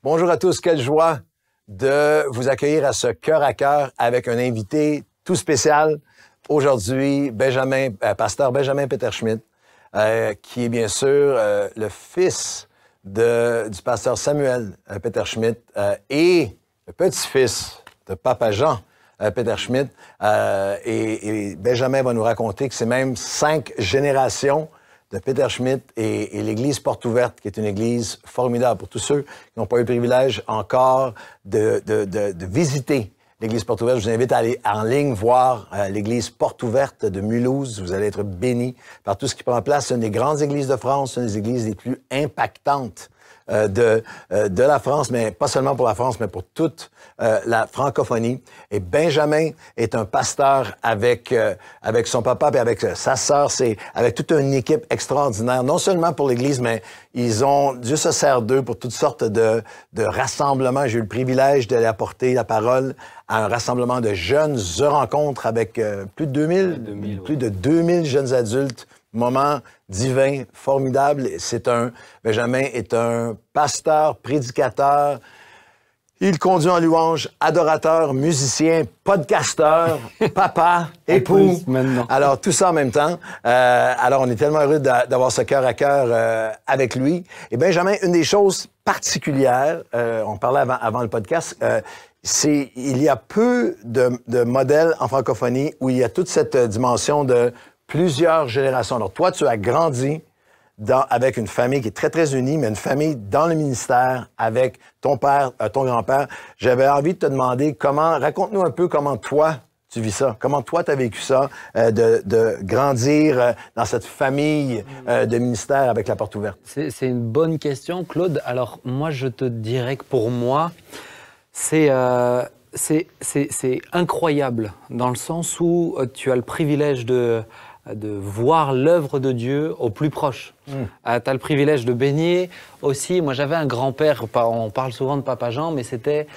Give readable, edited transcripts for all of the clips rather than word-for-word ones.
Bonjour à tous, quelle joie de vous accueillir à ce cœur à cœur avec un invité tout spécial. Aujourd'hui, pasteur Benjamin Peterschmidt, qui est bien sûr le fils du pasteur Samuel Peterschmidt et le petit-fils de Papa Jean Peterschmidt. Et Benjamin va nous raconter que c'est même 5 générations de Peterschmidt et l'Église Porte Ouverte, qui est une église formidable pour tous ceux qui n'ont pas eu le privilège encore de visiter l'Église Porte Ouverte. Je vous invite à aller en ligne voir l'Église Porte Ouverte de Mulhouse. Vous allez être bénis par tout ce qui prend place. C'est une des grandes églises de France, une des églises les plus impactantes de la France, mais pas seulement pour la France, mais pour toute la francophonie. Et Benjamin est un pasteur avec son papa et avec sa sœur. C'est avec toute une équipe extraordinaire, non seulement pour l'Église, mais Dieu se sert d'eux pour toutes sortes de rassemblements. J'ai eu le privilège d'aller apporter la parole à un rassemblement de jeunes. Je rencontre avec plus de 2000 jeunes adultes. Moment divin, formidable. Benjamin est un pasteur, prédicateur. Il conduit en louange, adorateur, musicien, podcasteur, papa, époux. Alors, tout ça en même temps. Alors, on est tellement heureux d'avoir ce cœur à cœur avec lui. Et Benjamin, une des choses particulières, on parlait avant le podcast, il y a peu de modèles en francophonie où il y a toute cette dimension de plusieurs générations. Alors, toi, tu as grandi avec une famille qui est très, très unie, mais une famille dans le ministère avec ton père, ton grand-père. J'avais envie de te demander raconte-nous un peu comment toi, tu vis ça. Comment toi, tu as vécu ça, de grandir dans cette famille de ministère avec la Porte Ouverte? C'est une bonne question, Claude. Alors, moi, je te dirais que pour moi, c'est incroyable dans le sens où tu as le privilège de voir l'œuvre de Dieu au plus proche. Tu as le privilège de baigner aussi. Moi, j'avais un grand-père, on parle souvent de Papa Jean, mais c'était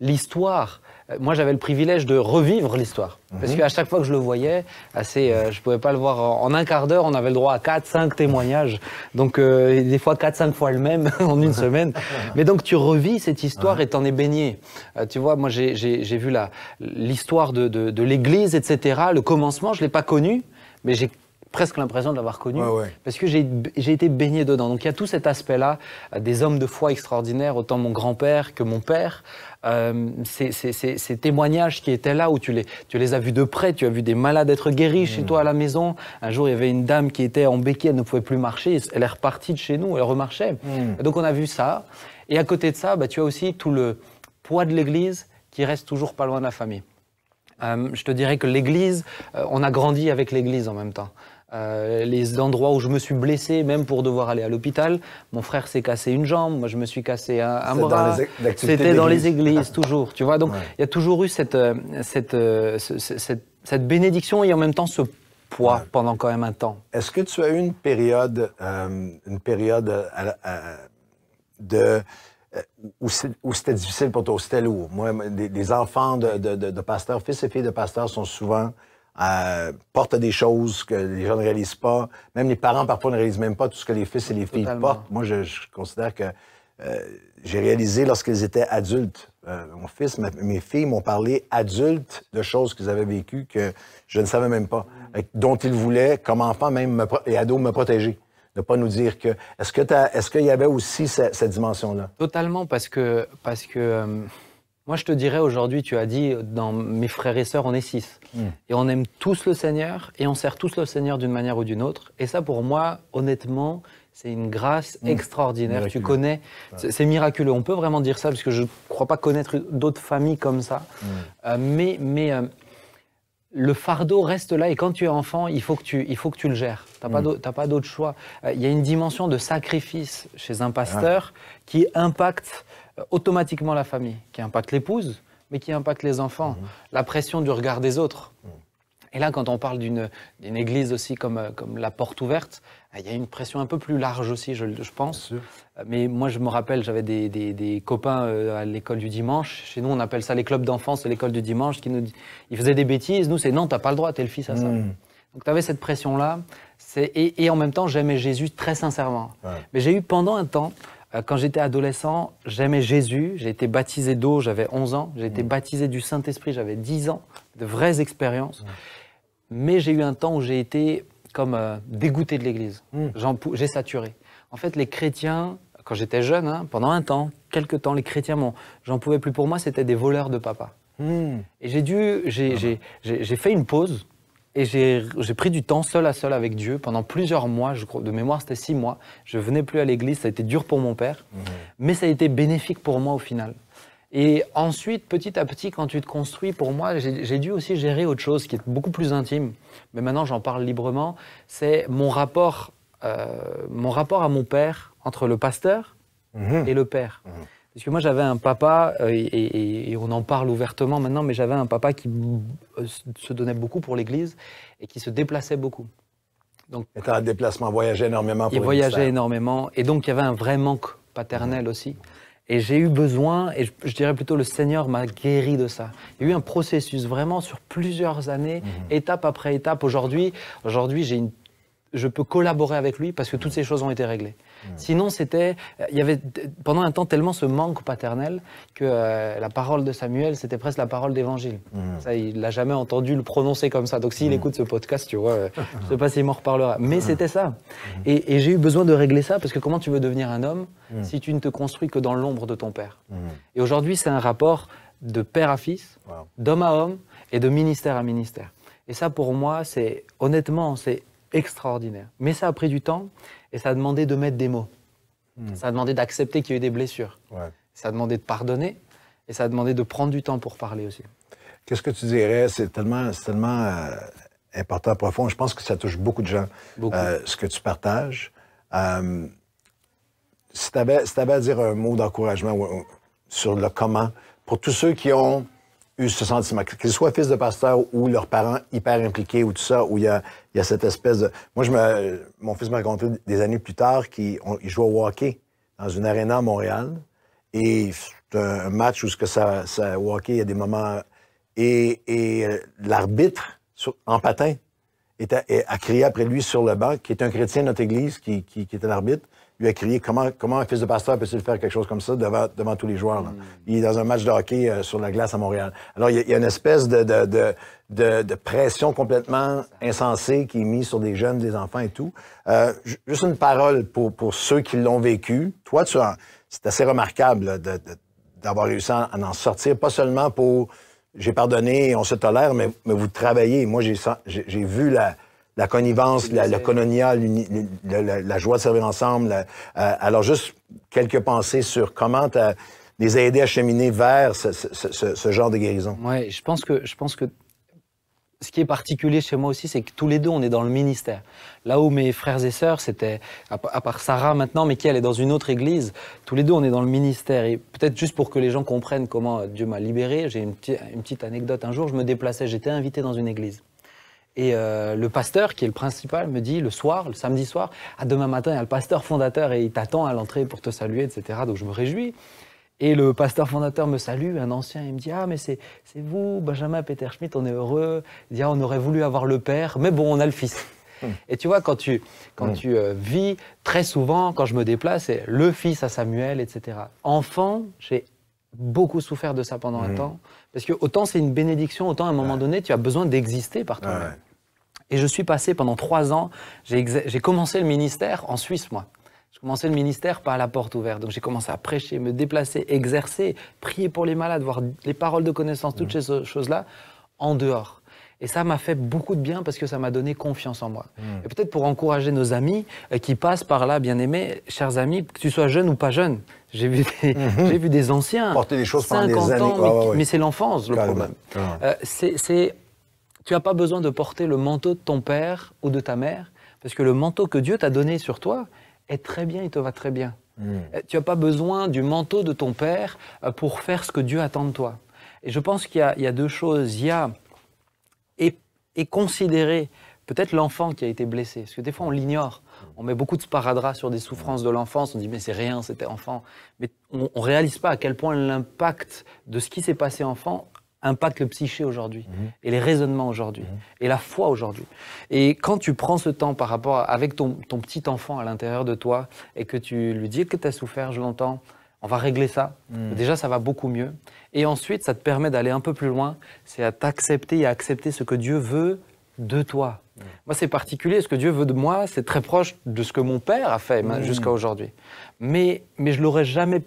l'histoire. Moi, j'avais le privilège de revivre l'histoire. Parce qu'à chaque fois que je le voyais, je pouvais pas le voir en un quart d'heure, on avait le droit à 4-5 témoignages. Donc, des fois 4-5 fois le même en une semaine. Mais donc, tu revis cette histoire et t'en es baigné. Tu vois, moi, j'ai vu l'histoire de l'Église, etc. Le commencement, je l'ai pas connu, mais j'ai presque l'impression de l'avoir connu, parce que j'ai été baigné dedans. Donc il y a tout cet aspect-là, des hommes de foi extraordinaires, autant mon grand-père que mon père, ces témoignages qui étaient là, où tu les as vus de près, tu as vu des malades être guéris chez toi à la maison. Un jour, il y avait une dame qui était en béquille, elle ne pouvait plus marcher, elle est repartie de chez nous, elle remarchait. Et donc on a vu ça. Et à côté de ça, tu as aussi tout le poids de l'Église qui reste toujours pas loin de la famille. Je te dirais que l'Église, on a grandi avec l'Église en même temps. Les endroits où je me suis blessé, même pour devoir aller à l'hôpital, mon frère s'est cassé une jambe, moi je me suis cassé un bras. C'était dans les églises, toujours. Tu vois, donc il y a toujours eu cette bénédiction et en même temps ce poids pendant quand même un temps. Est-ce que tu as eu une période où c'était difficile pour toi, où c'était lourd? Moi, des enfants de pasteurs, fils et filles de pasteurs sont souvent portent des choses que les gens ne réalisent pas. Même les parents, parfois, ne réalisent même pas tout ce que les fils et les filles portent. Moi, je considère que j'ai réalisé lorsqu'ils étaient adultes. Mon fils, mes filles m'ont parlé adultes de choses qu'ils avaient vécues que je ne savais même pas, dont ils voulaient, comme enfants même, et ados, me protéger. De pas nous dire que... Est-ce qu'il y avait aussi cette dimension-là? Totalement, parce que moi, je te dirais aujourd'hui, tu as dit, dans mes frères et sœurs, on est 6. Et on aime tous le Seigneur, et on sert tous le Seigneur d'une manière ou d'une autre. Et ça, pour moi, honnêtement, c'est une grâce extraordinaire. Miraculeux. Tu connais, c'est miraculeux. On peut vraiment dire ça, parce que je ne crois pas connaître d'autres familles comme ça. Mais le fardeau reste là, et quand tu es enfant, il faut que tu le gères. T'as pas d'autre choix. Il y a une dimension de sacrifice chez un pasteur qui impacte automatiquement la famille, qui impacte l'épouse, mais qui impacte les enfants. La pression du regard des autres. Et là, quand on parle d'une église aussi comme la Porte Ouverte, il y a une pression un peu plus large aussi, je pense. Mais moi, je me rappelle, j'avais des copains à l'école du dimanche. Chez nous, on appelle ça les clubs d'enfance, c'est l'école du dimanche. Ils faisaient des bêtises. Nous, c'est non, t'as pas le droit, t'es le fils à ça. Donc, tu avais cette pression-là. Et en même temps, j'aimais Jésus très sincèrement. Mais j'ai eu pendant un temps Quand j'étais adolescent, j'aimais Jésus. J'ai été baptisé d'eau, j'avais 11 ans. J'ai été baptisé du Saint-Esprit, j'avais 10 ans. De vraies expériences. Mais j'ai eu un temps où j'ai été comme dégoûté de l'Église. J'ai saturé. En fait, les chrétiens, quand j'étais jeune, hein, pendant un temps, quelques temps, les chrétiens, j'en pouvais plus. Pour moi, c'était des voleurs de papa. Et j'ai fait une pause et j'ai pris du temps seul à seul avec Dieu pendant plusieurs mois. Je crois, de mémoire, c'était 6 mois. Je venais plus à l'église, ça a été dur pour mon père, mais ça a été bénéfique pour moi au final. Et ensuite, petit à petit, quand tu te construis, pour moi, j'ai dû aussi gérer autre chose qui est beaucoup plus intime. Mais maintenant, j'en parle librement. C'est mon rapport à mon père, entre le pasteur et le père. Parce que moi, j'avais un papa, et on en parle ouvertement maintenant, mais j'avais un papa qui se donnait beaucoup pour l'Église et qui se déplaçait beaucoup. Donc, il était en déplacement, voyageait énormément pour il voyageait énormément. Et donc, il y avait un vrai manque paternel aussi. Et j'ai eu besoin, et je dirais plutôt le Seigneur m'a guéri de ça. Il y a eu un processus vraiment sur plusieurs années, étape après étape. Aujourd'hui, je peux collaborer avec lui parce que toutes ces choses ont été réglées. Sinon, il y avait pendant un temps tellement ce manque paternel que la parole de Samuel, c'était presque la parole d'évangile. Ça, il l'a jamais entendu le prononcer comme ça. Donc, s'il écoute ce podcast, tu vois, je ne sais pas s'il m'en reparlera. Mais c'était ça. Et j'ai eu besoin de régler ça parce que comment tu veux devenir un homme si tu ne te construis que dans l'ombre de ton père? Et aujourd'hui, c'est un rapport de père à fils, d'homme à homme et de ministère à ministère. Et ça, pour moi, honnêtement, c'est extraordinaire. Mais ça a pris du temps et ça a demandé de mettre des mots. Ça a demandé d'accepter qu'il y a eu des blessures. Ça a demandé de pardonner et ça a demandé de prendre du temps pour parler aussi. Qu'est-ce que tu dirais? C'est tellement important, profond. Je pense que ça touche beaucoup de gens, ce que tu partages. Si tu avais à dire un mot d'encouragement sur le comment, pour tous ceux qui ont eu ce sentiment, qu'ils soient fils de pasteur ou leurs parents hyper impliqués ou tout ça, où il y a cette espèce de... Moi, mon fils m'a raconté des années plus tard qu'il jouait au hockey dans une aréna à Montréal. Et c'est un match où au hockey, il y a des moments... Et l'arbitre, en patin, a crié après lui sur le banc, qui est un chrétien de notre église, qui était l'arbitre, lui a crié comment un fils de pasteur peut-il faire quelque chose comme ça devant tous les joueurs. Là. Il est dans un match de hockey sur la glace à Montréal. Alors, il y a une espèce de pression complètement insensée qui est mise sur des jeunes, des enfants et tout. Juste une parole pour ceux qui l'ont vécu. Toi, c'est assez remarquable là, d'avoir réussi à en sortir, pas seulement pour « j'ai pardonné, on se tolère », mais vous travaillez. Moi, j'ai vu la connivence, le koinonia, la joie de servir ensemble. Alors, juste quelques pensées sur comment les aider à cheminer vers ce genre de guérison. Oui, je pense que ce qui est particulier chez moi aussi, c'est que tous les deux, on est dans le ministère. Là où mes frères et sœurs, c'était, à part Sarah maintenant, mais qui elle est dans une autre église, tous les deux, on est dans le ministère. Et peut-être juste pour que les gens comprennent comment Dieu m'a libéré, j'ai une petite anecdote. Un jour, je me déplaçais, j'étais invité dans une église. Et le pasteur, qui est le principal, me dit le samedi soir, demain matin, il y a le pasteur fondateur et il t'attend à l'entrée pour te saluer, etc. Donc je me réjouis. Et le pasteur fondateur me salue, un ancien, il me dit « Ah, mais c'est vous, Benjamin Peterschmidt, on est heureux. » Il dit « Ah, on aurait voulu avoir le père, mais bon, on a le fils. » Et tu vois, quand tu vis, très souvent, quand je me déplace, c'est le fils à Samuel, etc. Enfant, j'ai beaucoup souffert de ça pendant un temps. Parce que autant c'est une bénédiction, autant à un moment donné, tu as besoin d'exister par toi-même. Et je suis passé pendant 3 ans, j'ai commencé le ministère en Suisse, moi. Je commençais le ministère pas à la porte ouverte. Donc j'ai commencé à prêcher, me déplacer, exercer, prier pour les malades, voir les paroles de connaissance, toutes ces choses-là, en dehors. Et ça m'a fait beaucoup de bien parce que ça m'a donné confiance en moi. Et peut-être pour encourager nos amis qui passent par là, bien aimés, chers amis, que tu sois jeune ou pas jeune. J'ai vu des anciens, porter des choses 50 pendant des années. ans, mais c'est l'enfance le problème. Tu n'as pas besoin de porter le manteau de ton père ou de ta mère, parce que le manteau que Dieu t'a donné sur toi est très bien, il te va très bien. Tu n'as pas besoin du manteau de ton père pour faire ce que Dieu attend de toi. Et je pense qu'il y a 2 choses. Il y a et considérer peut-être l'enfant qui a été blessé. Parce que des fois, on l'ignore. On met beaucoup de sparadrap sur des souffrances de l'enfance. On dit, mais c'est rien, c'était enfant. Mais on ne réalise pas à quel point l'impact de ce qui s'est passé enfant impactent le psyché aujourd'hui, et les raisonnements aujourd'hui, et la foi aujourd'hui. Et quand tu prends ce temps par rapport avec ton petit enfant à l'intérieur de toi, et que tu lui dis que tu as souffert, je l'entends, on va régler ça. Déjà, ça va beaucoup mieux. Et ensuite, ça te permet d'aller un peu plus loin, c'est à t'accepter et à accepter ce que Dieu veut de toi. Moi, c'est particulier, ce que Dieu veut de moi, c'est très proche de ce que mon père a fait jusqu'à aujourd'hui. Mais je n'aurais jamais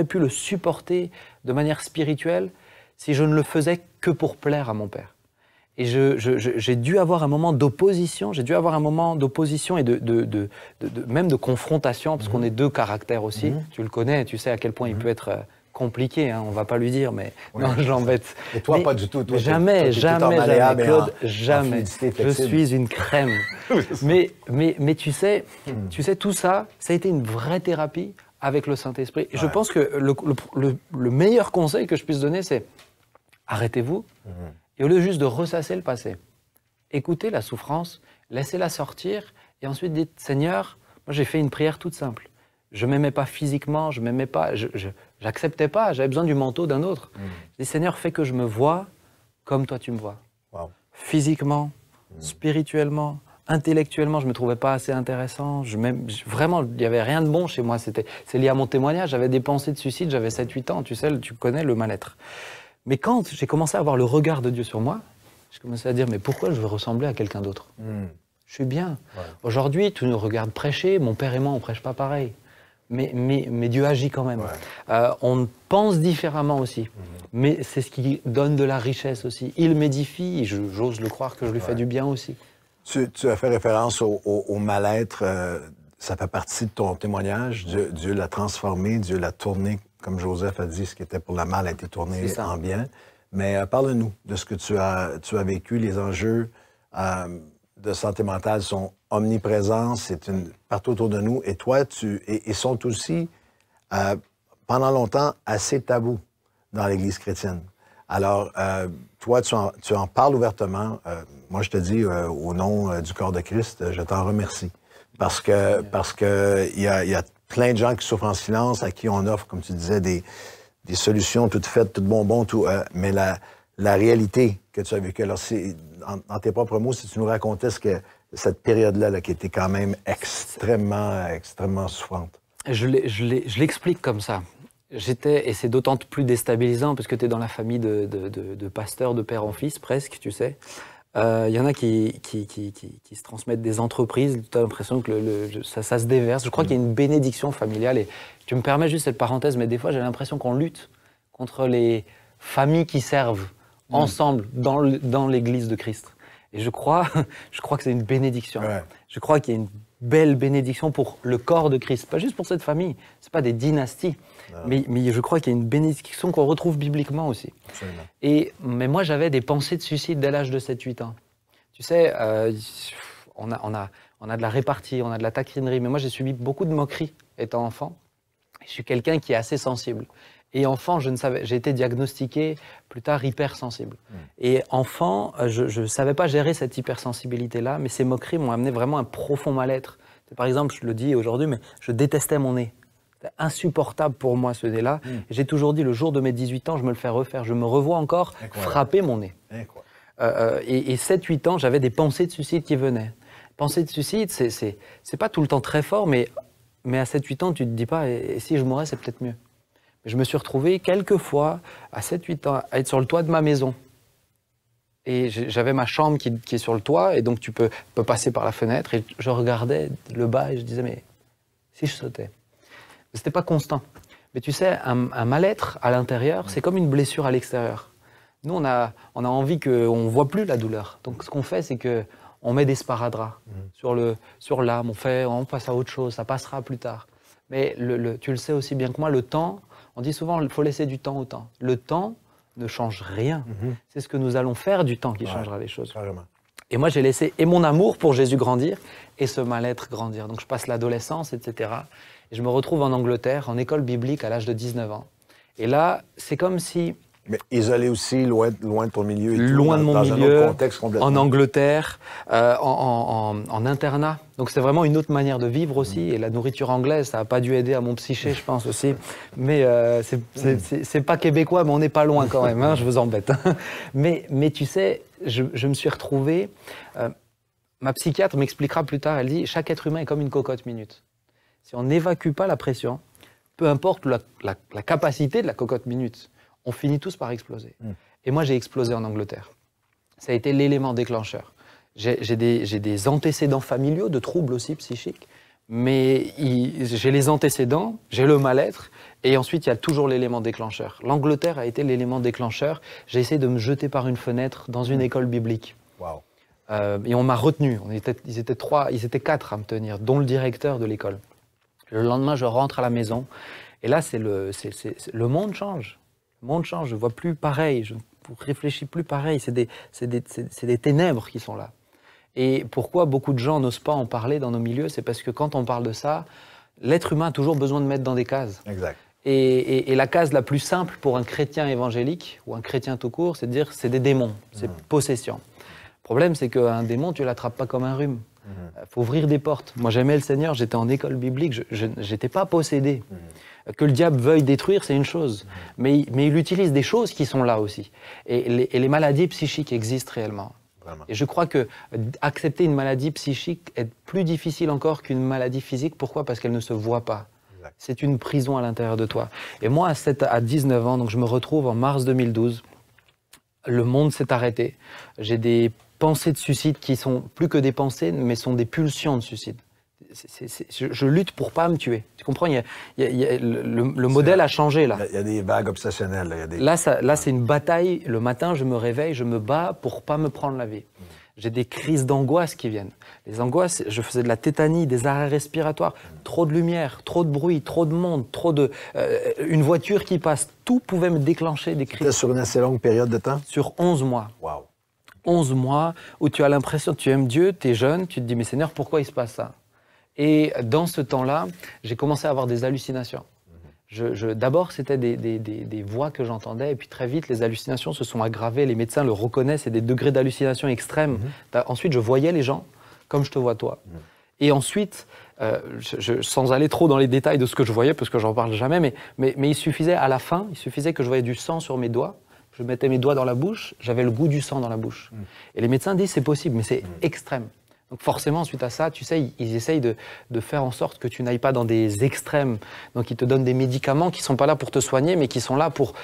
pu le supporter de manière spirituelle si je ne le faisais que pour plaire à mon père. Et j'ai dû avoir un moment d'opposition, et même de confrontation, parce qu'on est deux caractères aussi. Tu le connais, tu sais à quel point il peut être compliqué, hein, on va pas lui dire, mais non, je l'embête. Et toi, pas du tout. Toi, jamais, Claude, jamais. Je suis une crème. mais tu sais, tout ça, ça a été une vraie thérapie avec le Saint-Esprit. Et je pense que le meilleur conseil que je puisse donner, c'est arrêtez-vous, et au lieu juste de ressasser le passé, écoutez la souffrance, laissez-la sortir, et ensuite dites, Seigneur, moi j'ai fait une prière toute simple. Je m'aimais pas physiquement, je m'aimais pas, j'acceptais pas, j'avais besoin du manteau d'un autre. Je dis, Seigneur, fais que je me vois comme toi tu me vois. Wow. Physiquement, spirituellement, intellectuellement, je me trouvais pas assez intéressant. Vraiment, il y avait rien de bon chez moi. C'est lié à mon témoignage. J'avais des pensées de suicide, j'avais 7-8 ans. Tu sais, tu connais le mal-être. Mais quand j'ai commencé à avoir le regard de Dieu sur moi, j'ai commencé à dire, mais pourquoi je veux ressembler à quelqu'un d'autre? Je suis bien. Ouais. Aujourd'hui, tu nous regardes prêcher. Mon père et moi, on prêche pas pareil. Mais Dieu agit quand même. Ouais. On pense différemment aussi. Mais c'est ce qui donne de la richesse aussi. Il m'édifie, j'ose le croire que je lui fais du bien aussi. Tu as fait référence au mal-être. Ça fait partie de ton témoignage. Dieu l'a transformé, Dieu l'a tourné, comme Joseph a dit, ce qui était pour le mal a été tourné en bien. Mais parle-nous de ce que tu as vécu, les enjeux de santé mentale sont omniprésents, partout autour de nous. Et toi, ils sont aussi, pendant longtemps, assez tabous dans l'Église chrétienne. Alors, toi, tu en parles ouvertement. Moi, je te dis, au nom du corps de Christ, je t'en remercie. Parce que il y a plein de gens qui souffrent en silence, à qui on offre, comme tu disais, des solutions toutes faites, toutes bonbons, tout. Mais la réalité que tu as vécue, alors en tes propres mots, si tu nous racontais cette période-là qui était quand même extrêmement souffrante. Je l'explique comme ça. Et c'est d'autant plus déstabilisant parce que tu es dans la famille de pasteurs de père en fils, presque, tu sais. Y en a qui se transmettent des entreprises, tu as l'impression que ça se déverse. Je crois qu'il y a une bénédiction familiale. Et tu me permets juste cette parenthèse, mais des fois j'ai l'impression qu'on lutte contre les familles qui servent ensemble dans l'Église de Christ. Et je crois que c'est une bénédiction. Ouais. Je crois qu'il y a une belle bénédiction pour le corps de Christ. Pas juste pour cette famille, c'est pas des dynasties. Mais je crois qu'il y a une bénédiction qu'on retrouve bibliquement aussi. Absolument. Mais moi, j'avais des pensées de suicide dès l'âge de 7-8 ans. Tu sais, on a de la répartie, on a de la taquinerie, mais moi, j'ai subi beaucoup de moqueries étant enfant. Je suis quelqu'un qui est assez sensible. Et enfant, j'ai été diagnostiqué plus tard hypersensible. Et enfant, je ne savais pas gérer cette hypersensibilité-là, mais ces moqueries m'ont amené vraiment un profond mal-être. Par exemple, je le dis aujourd'hui, mais je détestais mon nez. C'était insupportable pour moi, ce nez-là. J'ai toujours dit, le jour de mes 18 ans, je me le fais refaire. Je me revois encore frapper mon nez. Et 7-8 ans, j'avais des pensées de suicide qui venaient. Pensées de suicide, c'est pas tout le temps très fort, mais à 7-8 ans, tu te dis pas, et si je mourais, c'est peut-être mieux. Je me suis retrouvé quelques fois, à 7-8 ans, à être sur le toit de ma maison. Et j'avais ma chambre qui est sur le toit, et donc tu peux passer par la fenêtre, et je regardais le bas, et je disais, mais si je sautais. C'était pas constant. Mais tu sais, un mal-être à l'intérieur, c'est comme une blessure à l'extérieur. Nous, on a envie qu'on ne voit plus la douleur. Donc ce qu'on fait, c'est qu'on met des sparadraps sur l'âme, on passe à autre chose, ça passera plus tard. Mais tu le sais aussi bien que moi, le temps, on dit souvent qu'il faut laisser du temps au temps. Le temps ne change rien. C'est ce que nous allons faire du temps qui changera les choses. Carrément. Et moi, j'ai laissé mon amour pour Jésus grandir et ce mal-être grandir. Donc je passe l'adolescence, etc. Et je me retrouve en Angleterre, en école biblique à l'âge de 19 ans. Et là, c'est comme si Mais isolé aussi, loin de ton milieu et Loin tout, de mon dans milieu, un autre contexte complètement. en Angleterre, en internat. Donc c'est vraiment une autre manière de vivre aussi. Et la nourriture anglaise, ça n'a pas dû aider à mon psyché, je pense aussi. Mais c'est pas québécois, mais on n'est pas loin quand même, hein, je vous embête. Mais tu sais, je me suis retrouvé... ma psychiatre m'expliquera plus tard, elle dit, chaque être humain est comme une cocotte minute. Si on n'évacue pas la pression, peu importe la capacité de la cocotte minute, on finit tous par exploser. Et moi, j'ai explosé en Angleterre. Ça a été l'élément déclencheur. J'ai des antécédents familiaux, de troubles aussi psychiques, mais j'ai les antécédents, j'ai le mal-être, et ensuite, il y a toujours l'élément déclencheur. L'Angleterre a été l'élément déclencheur. J'ai essayé de me jeter par une fenêtre dans une école biblique. Wow. Et on m'a retenu. Ils étaient 4 à me tenir, dont le directeur de l'école. Le lendemain, je rentre à la maison, et là, le monde change. Le monde change, je ne vois plus pareil, je ne réfléchis plus pareil, c'est des ténèbres qui sont là. Et pourquoi beaucoup de gens n'osent pas en parler dans nos milieux, c'est parce que quand on parle de ça, l'être humain a toujours besoin de mettre dans des cases. Exact. Et la case la plus simple pour un chrétien évangélique, ou un chrétien tout court, c'est de dire c'est des démons, c'est possession. Le problème, c'est qu'un démon, tu ne l'attrapes pas comme un rhume. Il faut ouvrir des portes. Moi, j'aimais le Seigneur, j'étais en école biblique, je n'étais pas possédé. Que le diable veuille détruire, c'est une chose. Mais il utilise des choses qui sont là aussi. Et les maladies psychiques existent réellement. Vraiment. Et je crois que accepter une maladie psychique est plus difficile encore qu'une maladie physique. Pourquoi? Parce qu'elle ne se voit pas. Exact. C'est une prison à l'intérieur de toi. Et moi, à 19 ans, donc je me retrouve en mars 2012. Le monde s'est arrêté. J'ai des pensées de suicide qui sont plus que des pensées, mais sont des pulsions de suicide. Je lutte pour pas me tuer. Tu comprends? Le modèle a changé là. Il y a des vagues obsessionnelles. Là, c'est une bataille. Le matin, je me réveille, je me bats pour pas me prendre la vie. J'ai des crises d'angoisse qui viennent. Les angoisses, je faisais de la tétanie, des arrêts respiratoires, trop de lumière, trop de bruit, trop de monde, une voiture qui passe. Tout pouvait me déclencher des crises. C'était sur une assez longue période de temps? Sur 11 mois. Wow. 11 mois où tu as l'impression que tu aimes Dieu, tu es jeune, tu te dis, mais Seigneur, pourquoi il se passe ça? Et dans ce temps-là, j'ai commencé à avoir des hallucinations. D'abord, c'était des voix que j'entendais, et puis très vite, les hallucinations se sont aggravées. Les médecins le reconnaissent, c'est des degrés d'hallucination extrêmes. Ensuite, je voyais les gens comme je te vois toi. Et ensuite, sans aller trop dans les détails de ce que je voyais, parce que j'en parle jamais, mais il suffisait à la fin, il suffisait que je voyais du sang sur mes doigts. Je mettais mes doigts dans la bouche, j'avais le goût du sang dans la bouche. Et les médecins disent c'est possible, mais c'est extrême. Donc forcément, suite à ça, tu sais, ils essayent de faire en sorte que tu n'ailles pas dans des extrêmes. Donc ils te donnent des médicaments qui ne sont pas là pour te soigner, mais qui sont là pour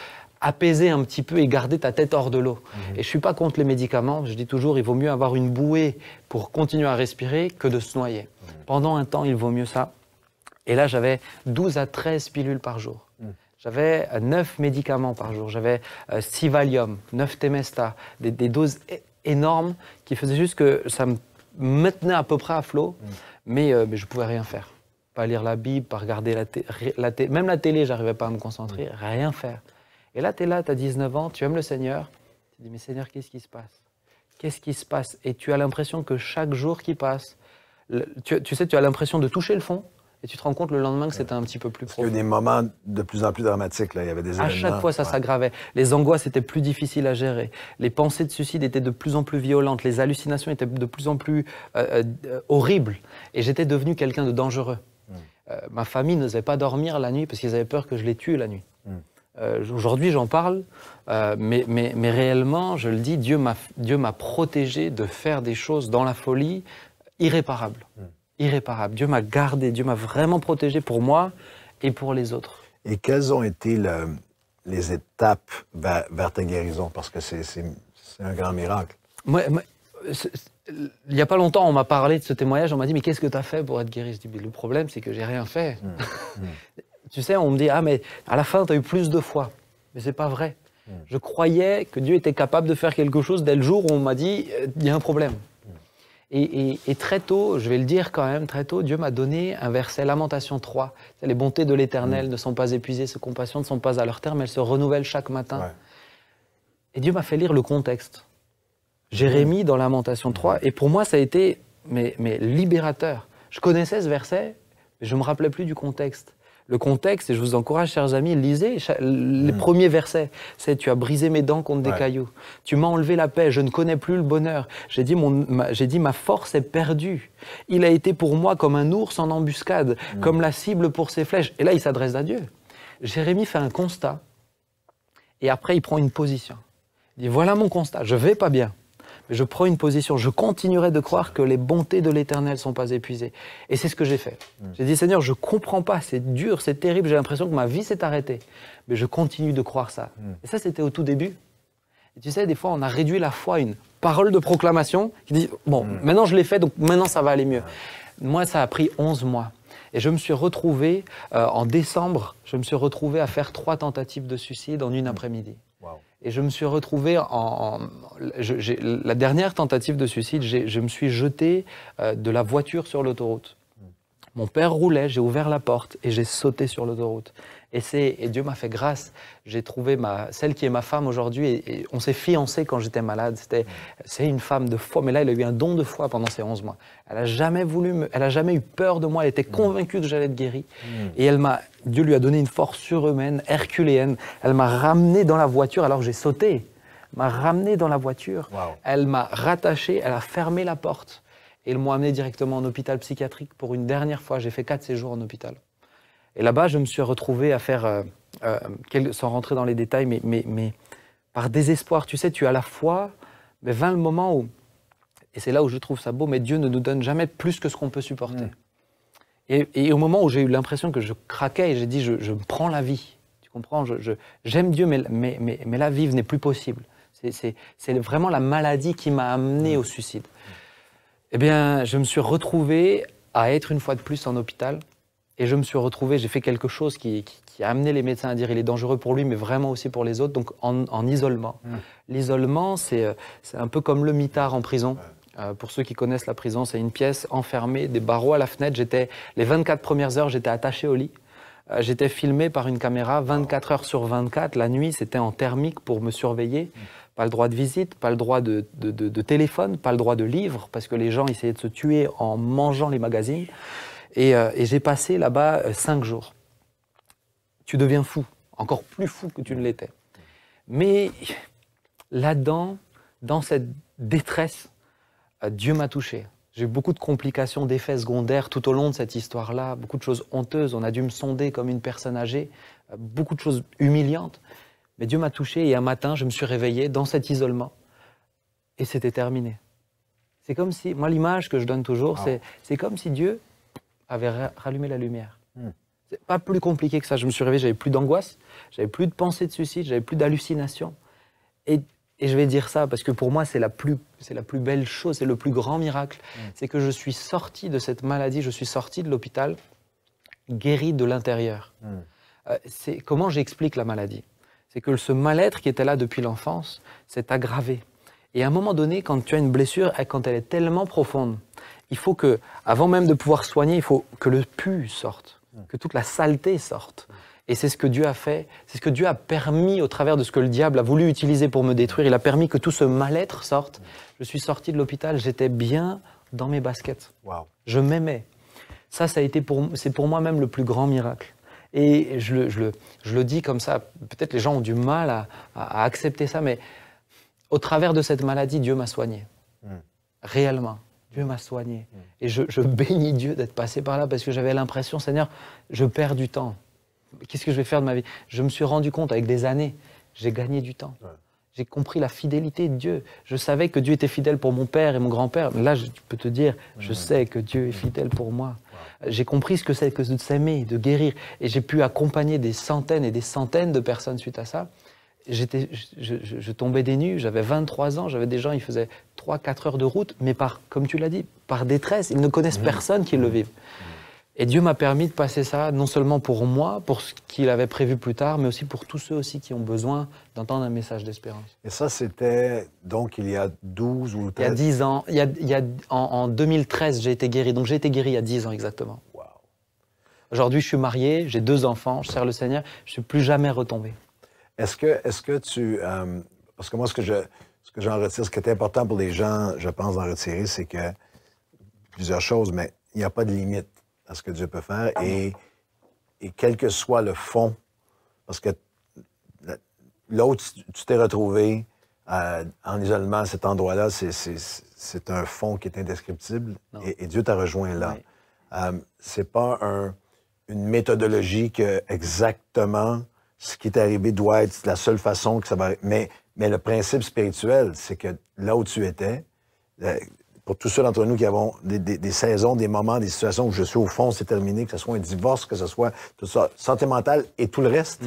apaiser un petit peu et garder ta tête hors de l'eau. Et je ne suis pas contre les médicaments. Je dis toujours, il vaut mieux avoir une bouée pour continuer à respirer que de se noyer. Pendant un temps, il vaut mieux ça. Et là, j'avais 12 à 13 pilules par jour. J'avais 9 médicaments par jour. J'avais 6 Valium, 9 Temesta, des doses énormes qui faisaient juste que ça me maintenait à peu près à flot, mais je ne pouvais rien faire. Pas lire la Bible, pas regarder même la télé, je n'arrivais pas à me concentrer, rien faire. Et là, tu es là, tu as 19 ans, tu aimes le Seigneur, tu te dis, mais Seigneur, qu'est-ce qui se passe? Qu'est-ce qui se passe? Et tu as l'impression que chaque jour qui passe, tu sais, tu as l'impression de toucher le fond, et tu te rends compte le lendemain que c'était un petit peu plus profond. Il y a eu des moments de plus en plus dramatiques, là. Il y avait des événements. À chaque fois, ça s'aggravait. Les angoisses étaient plus difficiles à gérer. Les pensées de suicide étaient de plus en plus violentes. Les hallucinations étaient de plus en plus horribles. Et j'étais devenu quelqu'un de dangereux. Ma famille n'osait pas dormir la nuit parce qu'ils avaient peur que je les tue la nuit. Aujourd'hui, j'en parle, mais réellement, je le dis, Dieu m'a protégé de faire des choses dans la folie irréparables. Irréparable. Dieu m'a gardé, Dieu m'a vraiment protégé pour moi et pour les autres. Et quelles ont été les étapes vers ta guérison? Parce que c'est un grand miracle. Il n'y a pas longtemps, on m'a parlé de ce témoignage, on m'a dit, mais qu'est-ce que tu as fait pour être guéri? Je dis, le problème, c'est que j'ai rien fait. Tu sais, on me dit, ah, mais à la fin, tu as eu plus de foi. Mais c'est pas vrai. Je croyais que Dieu était capable de faire quelque chose dès le jour où on m'a dit, il y a un problème. Et très tôt, je vais le dire quand même, très tôt, Dieu m'a donné un verset, Lamentation 3. Les bontés de l'Éternel ne sont pas épuisées, ses compassions ne sont pas à leur terme, elles se renouvellent chaque matin. Ouais. Et Dieu m'a fait lire le contexte. Jérémie dans Lamentation 3. Et pour moi, ça a été mais libérateur. Je connaissais ce verset, mais je ne me rappelais plus du contexte. Le contexte, et je vous encourage, chers amis, lisez les premiers versets. C'est « Tu as brisé mes dents contre des cailloux. Tu m'as enlevé la paix, je ne connais plus le bonheur. J'ai dit, ma force est perdue. Il a été pour moi comme un ours en embuscade, comme la cible pour ses flèches. » Et là, il s'adresse à Dieu. Jérémie fait un constat, et après, il prend une position. Il dit, voilà mon constat, je ne vais pas bien. Mais je prends une position, je continuerai de croire que les bontés de l'Éternel ne sont pas épuisées. Et c'est ce que j'ai fait. J'ai dit, Seigneur, je ne comprends pas, c'est dur, c'est terrible, j'ai l'impression que ma vie s'est arrêtée. Mais je continue de croire ça. Et ça, c'était au tout début. Et tu sais, des fois, on a réduit la foi à une parole de proclamation qui dit, bon, maintenant je l'ai fait, donc maintenant ça va aller mieux. Moi, ça a pris 11 mois. Et je me suis retrouvé, en décembre, je me suis retrouvé à faire 3 tentatives de suicide en une après-midi. Et je me suis retrouvé la dernière tentative de suicide, je me suis jeté de la voiture sur l'autoroute. Mon père roulait, j'ai ouvert la porte et j'ai sauté sur l'autoroute. Et Dieu m'a fait grâce. J'ai trouvé celle qui est ma femme aujourd'hui et on s'est fiancés quand j'étais malade. C'est une femme de foi, mais là, elle a eu un don de foi pendant ces 11 mois. Elle n'a jamais eu peur de moi, elle était convaincue que j'allais être guéri. Et Dieu lui a donné une force surhumaine, herculéenne. Elle m'a ramené dans la voiture alors que j'ai sauté. Elle m'a ramené dans la voiture. Elle m'a rattaché, elle a fermé la porte. Et ils m'ont amené directement en hôpital psychiatrique pour une dernière fois. J'ai fait 4 séjours en hôpital. Et là-bas, je me suis retrouvé à faire, sans rentrer dans les détails, mais par désespoir. Tu sais, tu as la foi, mais vint le moment où, et c'est là où je trouve ça beau, mais Dieu ne nous donne jamais plus que ce qu'on peut supporter. Et au moment où j'ai eu l'impression que je craquais, et j'ai dit, je me prends la vie. Tu comprends? J'aime Dieu, mais la vie n'est plus possible. C'est vraiment la maladie qui m'a amené au suicide. Eh bien, je me suis retrouvé à être une fois de plus en hôpital. Et je me suis retrouvé, j'ai fait quelque chose qui a amené les médecins à dire il est dangereux pour lui, mais vraiment aussi pour les autres, donc en isolement. L'isolement, c'est un peu comme le mitard en prison. Pour ceux qui connaissent la prison, c'est une pièce enfermée, des barreaux à la fenêtre. Les 24 premières heures, j'étais attaché au lit. J'étais filmé par une caméra 24 heures sur 24. La nuit, c'était en thermique pour me surveiller. Pas le droit de visite, pas le droit de téléphone, pas le droit de livre, parce que les gens essayaient de se tuer en mangeant les magazines. Et j'ai passé là-bas 5 jours. Tu deviens fou, encore plus fou que tu ne l'étais. Mais là-dedans, dans cette détresse, Dieu m'a touché. J'ai eu beaucoup de complications, d'effets secondaires tout au long de cette histoire-là, beaucoup de choses honteuses. On a dû me sonder comme une personne âgée, beaucoup de choses humiliantes. Mais Dieu m'a touché et un matin, je me suis réveillé dans cet isolement. Et c'était terminé. C'est comme si, moi l'image que je donne toujours, c'est comme si Dieu avait rallumé la lumière. C'est pas plus compliqué que ça. Je me suis réveillé, j'avais plus d'angoisse, j'avais plus de pensée de suicide, j'avais plus d'hallucinations. Et je vais dire ça parce que pour moi, c'est la plus belle chose, c'est le plus grand miracle. C'est que je suis sorti de cette maladie, je suis sorti de l'hôpital, guéri de l'intérieur. Comment j'explique la maladie? C'est que ce mal-être qui était là depuis l'enfance s'est aggravé. Et à un moment donné, quand tu as une blessure, quand elle est tellement profonde, il faut que, avant même de pouvoir soigner, il faut que le pus sorte, que toute la saleté sorte. Et c'est ce que Dieu a fait, c'est ce que Dieu a permis au travers de ce que le diable a voulu utiliser pour me détruire. Il a permis que tout ce mal-être sorte. Je suis sorti de l'hôpital, j'étais bien dans mes baskets. Je m'aimais. Ça a été c'est pour moi même le plus grand miracle. Et je le dis comme ça, peut-être les gens ont du mal à accepter ça, mais au travers de cette maladie, Dieu m'a soigné. Réellement. Dieu m'a soigné. Et je bénis Dieu d'être passé par là parce que j'avais l'impression, Seigneur, je perds du temps. Qu'est-ce que je vais faire de ma vie? Je me suis rendu compte avec des années, j'ai gagné du temps. J'ai compris la fidélité de Dieu. Je savais que Dieu était fidèle pour mon père et mon grand-père. Là, je peux te dire, je sais que Dieu est fidèle pour moi. J'ai compris ce que c'est que de s'aimer, de guérir. Et j'ai pu accompagner des centaines et des centaines de personnes suite à ça. Je tombais des nues, j'avais 23 ans, j'avais des gens, ils faisaient 3-4 heures de route, mais comme tu l'as dit, par détresse. Ils ne connaissent personne qui le vivent. Et Dieu m'a permis de passer ça, non seulement pour moi, pour ce qu'il avait prévu plus tard, mais aussi pour tous ceux aussi qui ont besoin d'entendre un message d'espérance. Et ça, c'était donc il y a 12 ou 13... Il y a 10 ans. En 2013, j'ai été guéri. Donc j'ai été guéri il y a 10 ans exactement. Wow. Aujourd'hui, je suis marié, j'ai 2 enfants, je sers le Seigneur, je ne suis plus jamais retombé. Est-ce que tu... parce que moi, ce que j'en retire, ce qui est important pour les gens, je pense, d'en retirer, c'est que plusieurs choses, mais il n'y a pas de limite à ce que Dieu peut faire. Et et quel que soit le fond, parce que l'autre, tu t'es retrouvé en isolement à cet endroit-là, c'est un fond qui est indescriptible et Dieu t'a rejoint là. Oui. C'est pas une méthodologie que exactement ce qui est arrivé doit être la seule façon que ça va... Mais le principe spirituel, c'est que là où tu étais, pour tous ceux d'entre nous qui avons des saisons, des moments, des situations où je suis au fond, c'est terminé, que ce soit un divorce, que ce soit tout ça, santé mentale et tout le reste,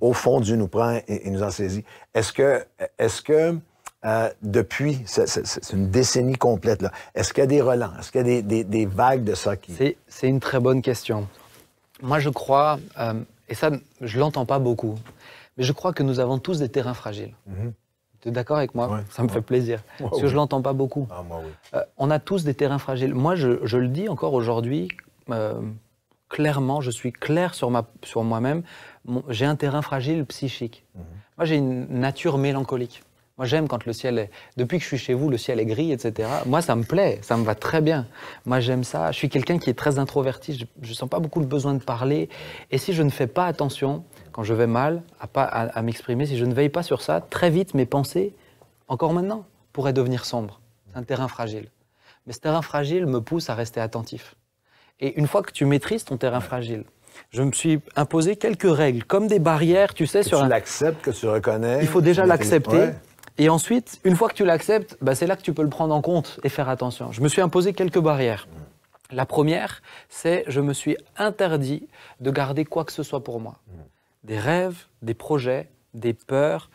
au fond, Dieu nous prend et nous en saisit. Est-ce que depuis, c'est une décennie complète, là, est-ce qu'il y a des relents? Est-ce qu'il y a des vagues de ça qui... C'est une très bonne question. Moi, je crois, et ça, je l'entends pas beaucoup, mais je crois que nous avons tous des terrains fragiles. Tu es d'accord avec moi? Ça me fait plaisir. Parce que je l'entends pas beaucoup. Moi, oui. On a tous des terrains fragiles. Moi, je le dis encore aujourd'hui, clairement, je suis clair sur moi-même. J'ai un terrain fragile psychique. Moi, j'ai une nature mélancolique. Moi, j'aime quand le ciel est... Depuis que je suis chez vous, le ciel est gris, etc. Moi, ça me plaît, ça me va très bien. Moi, j'aime ça. Je suis quelqu'un qui est très introverti. Je ne sens pas beaucoup le besoin de parler. Et si je ne fais pas attention, quand je vais mal, à m'exprimer, si je ne veille pas sur ça, très vite, mes pensées, encore maintenant, pourraient devenir sombres. C'est un terrain fragile. Mais ce terrain fragile me pousse à rester attentif. Et une fois que tu maîtrises ton terrain fragile, je me suis imposé quelques règles, comme des barrières, tu sais, tu l'acceptes, que tu reconnais. Il faut déjà l'accepter. Ouais. Et ensuite, une fois que tu l'acceptes, c'est là que tu peux le prendre en compte et faire attention. Je me suis imposé quelques barrières. La première, c'est je me suis interdit de garder quoi que ce soit pour moi. Des rêves, des projets, des peurs,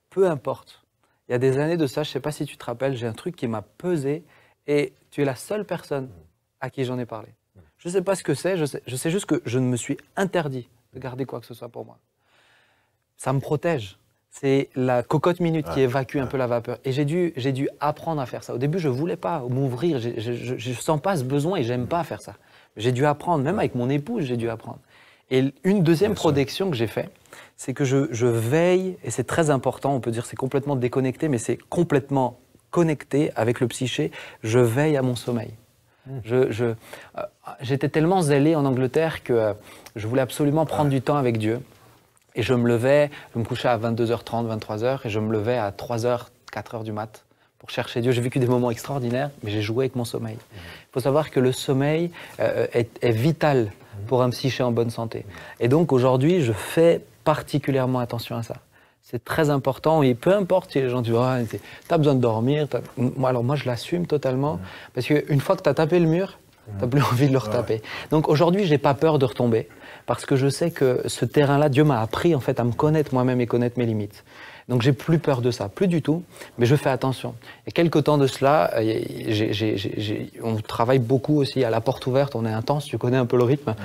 peu importe. Il y a des années de ça, je ne sais pas si tu te rappelles, j'ai un truc qui m'a pesé et tu es la seule personne à qui j'en ai parlé. Je ne sais pas ce que c'est, je sais juste que je ne me suis interdit de garder quoi que ce soit pour moi. Ça me protège. C'est la cocotte minute qui évacue un peu la vapeur. Et j'ai dû apprendre à faire ça. Au début, je ne voulais pas m'ouvrir. Je ne sens pas ce besoin et je n'aime pas faire ça. J'ai dû apprendre. Même avec mon épouse, j'ai dû apprendre. Et une deuxième protection que j'ai fait, c'est que je veille, et c'est très important, on peut dire c'est complètement déconnecté, mais c'est complètement connecté avec le psyché, je veille à mon sommeil. J'étais tellement zélé en Angleterre que je voulais absolument prendre du temps avec Dieu. Et je me levais, je me couchais à 22h30, 23h, et je me levais à 3h, 4h du mat pour chercher Dieu. J'ai vécu des moments extraordinaires, mais j'ai joué avec mon sommeil. Il faut savoir que le sommeil est vital pour un psyché en bonne santé. Et donc aujourd'hui, je fais particulièrement attention à ça. C'est très important, et peu importe si les gens disent oh, « t'as besoin de dormir », alors moi je l'assume totalement, parce qu'une fois que t'as tapé le mur, t'as plus envie de le retaper. Donc aujourd'hui, j'ai pas peur de retomber, parce que je sais que ce terrain-là, Dieu m'a appris en fait à me connaître moi-même et connaître mes limites. Donc j'ai plus peur de ça, plus du tout, mais je fais attention. Et quelque temps de cela, on travaille beaucoup aussi à la porte ouverte, on est intense, tu connais un peu le rythme.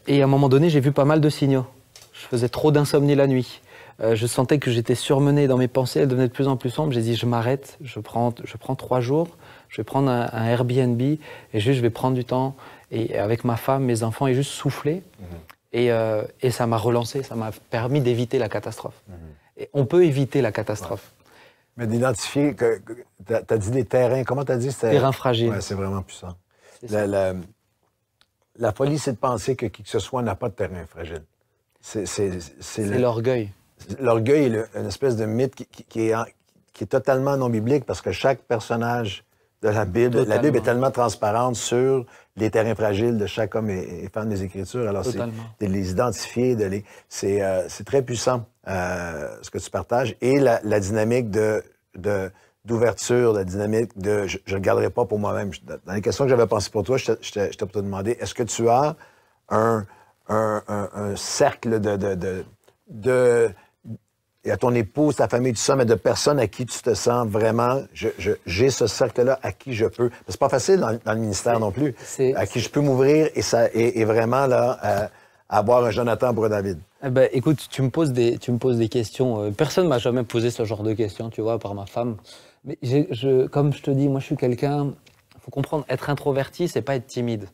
Et à un moment donné, j'ai vu pas mal de signaux. Je faisais trop d'insomnie la nuit. Je sentais que j'étais surmené dans mes pensées, elles devenaient de plus en plus sombres. J'ai dit, je m'arrête, je prends 3 jours, je vais prendre un Airbnb et juste je vais prendre du temps et avec ma femme, mes enfants et juste souffler. Et ça m'a relancé, ça m'a permis d'éviter la catastrophe. Et on peut éviter la catastrophe. Mais d'identifier, tu as dit des terrains, comment tu as dit? Terrain fragile. Ouais, c'est vraiment puissant. La folie, c'est de penser que qui que ce soit n'a pas de terrain fragile. C'est l'orgueil. L'orgueil est une espèce de mythe qui est totalement non biblique parce que chaque personnage de la Bible est tellement transparente sur les terrains fragiles de chaque homme et femme des Écritures. Alors, c'est de les identifier, c'est très puissant ce que tu partages. Et la dynamique d'ouverture, la dynamique de je ne le garderai pas pour moi-même. Dans les questions que j'avais pensées pour toi, je t'ai plutôt demandé, est-ce que tu as un cercle et à ton épouse, ta famille, tout ça, mais de personnes à qui tu te sens vraiment, j'ai ce cercle-là à qui je peux. C'est pas facile dans le ministère non plus, à qui je peux m'ouvrir et vraiment là, avoir un Jonathan pour un David. Écoute, tu me poses des questions. Personne m'a jamais posé ce genre de questions, tu vois, par ma femme. Mais comme je te dis, moi je suis quelqu'un, il faut comprendre, être introverti, c'est pas être timide.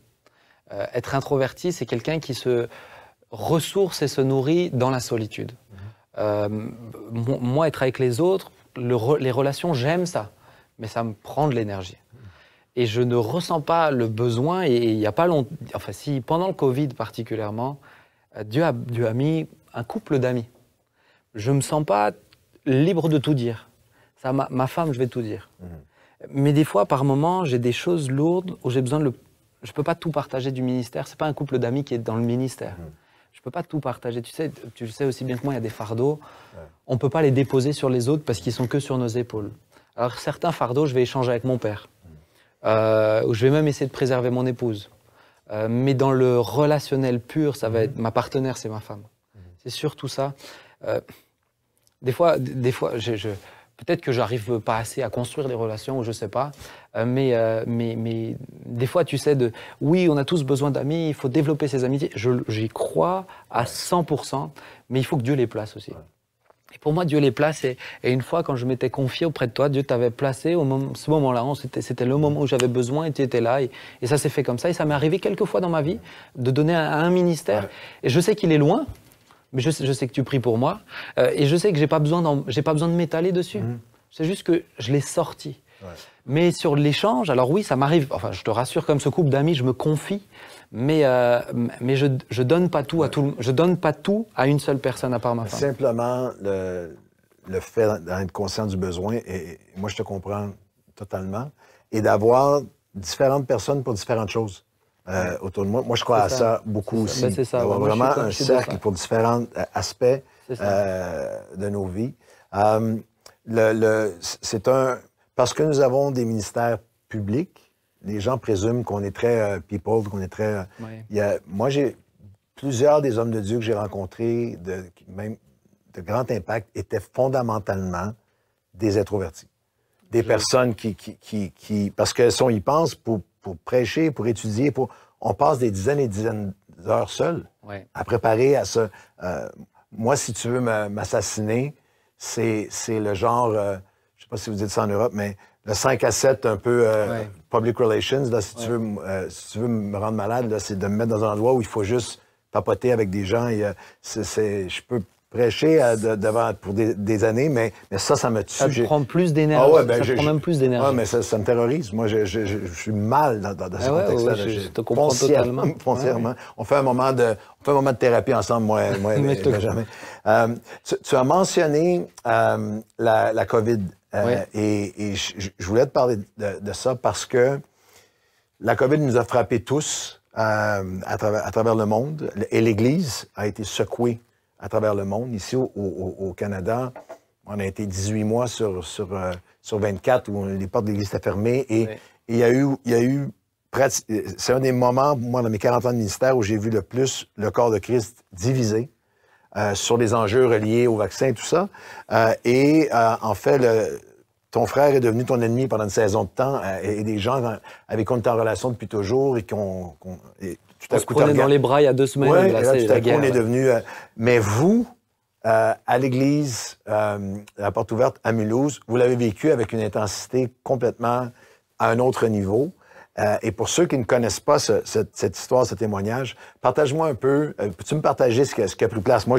Être introverti, c'est quelqu'un qui se ressource et se nourrit dans la solitude. Moi, être avec les autres, les relations, j'aime ça, mais ça me prend de l'énergie. Et je ne ressens pas le besoin, et il n'y a pas longtemps, enfin si, pendant le Covid particulièrement, Dieu a mis un couple d'amis. Je ne me sens pas libre de tout dire. Ça, ma femme, je vais tout dire. Mais des fois, par moments, j'ai des choses lourdes où j'ai besoin de je ne peux pas tout partager du ministère. Ce n'est pas un couple d'amis qui est dans le ministère. Je ne peux pas tout partager. Tu sais aussi bien que moi, il y a des fardeaux. On ne peut pas les déposer sur les autres parce qu'ils sont que sur nos épaules. Alors certains fardeaux, je vais échanger avec mon père. Où je vais même essayer de préserver mon épouse. Mais dans le relationnel pur, ça va être ma partenaire, c'est ma femme. C'est surtout ça. Des fois, peut-être que j'arrive pas assez à construire des relations, ou je sais pas. Mais des fois, tu sais, oui, on a tous besoin d'amis, il faut développer ses amitiés. J'y crois à 100%, mais il faut que Dieu les place aussi. Et pour moi, Dieu les place. Et une fois, quand je m'étais confié auprès de toi, Dieu t'avait placé ce moment-là. C'était le moment où j'avais besoin et tu étais là. Et ça s'est fait comme ça. Et ça m'est arrivé quelques fois dans ma vie de donner à un ministère. Et je sais qu'il est loin, mais je sais que tu pries pour moi. Et je sais que j'ai pas besoin de m'étaler dessus. C'est juste que je l'ai sorti. Mais sur l'échange, alors oui, ça m'arrive. Enfin, je te rassure, comme ce couple d'amis, je me confie. Mais je donne pas tout à je donne pas tout à une seule personne à part ma femme. Simplement le fait d'être conscient du besoin, et moi je te comprends totalement, et d'avoir différentes personnes pour différentes choses autour de moi. Moi je crois à ça beaucoup aussi. Ben, c'est ça. D'avoir vraiment un cercle pour différents aspects de nos vies. Parce que nous avons des ministères publics, les gens présument qu'on est très people, qu'on est très... moi, j'ai plusieurs des hommes de Dieu que j'ai rencontrés, même de grand impact, étaient fondamentalement des introvertis. Des personnes qui parce que si on y pense, pour prêcher, pour étudier, on passe des dizaines et dizaines d'heures seuls à préparer à ça. Moi, si tu veux m'assassiner, c'est le genre... je ne sais pas si vous dites ça en Europe, mais le 5 à 7, un peu public relations, là, si tu veux me rendre malade, c'est de me mettre dans un endroit où il faut juste papoter avec des gens. Et, je peux prêcher pour des années, mais ça me tue. Ça te prend plus d'énergie. Ça prend même plus d'énergie. Ah, mais ça me terrorise. Moi, je suis mal dans ce contexte-là. Je te comprends totalement. Foncièrement. On fait un moment de thérapie ensemble, moi et Benjamin. Tu as mentionné la COVID. Et je voulais te parler de ça parce que la COVID nous a frappés tous à travers le monde, et l'Église a été secouée à travers le monde. Ici, au Canada, on a été 18 mois sur 24 où les portes de l'Église étaient fermées. Et il y a eu c'est un des moments, moi, dans mes 40 ans de ministère, où j'ai vu le plus le corps de Christ divisé. Sur les enjeux reliés au vaccin et tout ça. En fait, ton frère est devenu ton ennemi pendant une saison de temps, et des gens avec qui on était en relation depuis toujours et on se prenait dans les bras il y a 2 semaines. Oui, là, tout à coup, on est devenu... mais vous, à l'Église, à la Porte Ouverte à Mulhouse, vous l'avez vécu avec une intensité complètement à un autre niveau. Et pour ceux qui ne connaissent pas cette histoire, ce témoignage, partage-moi un peu. Peux-tu me partager ce qui a pris place? Moi,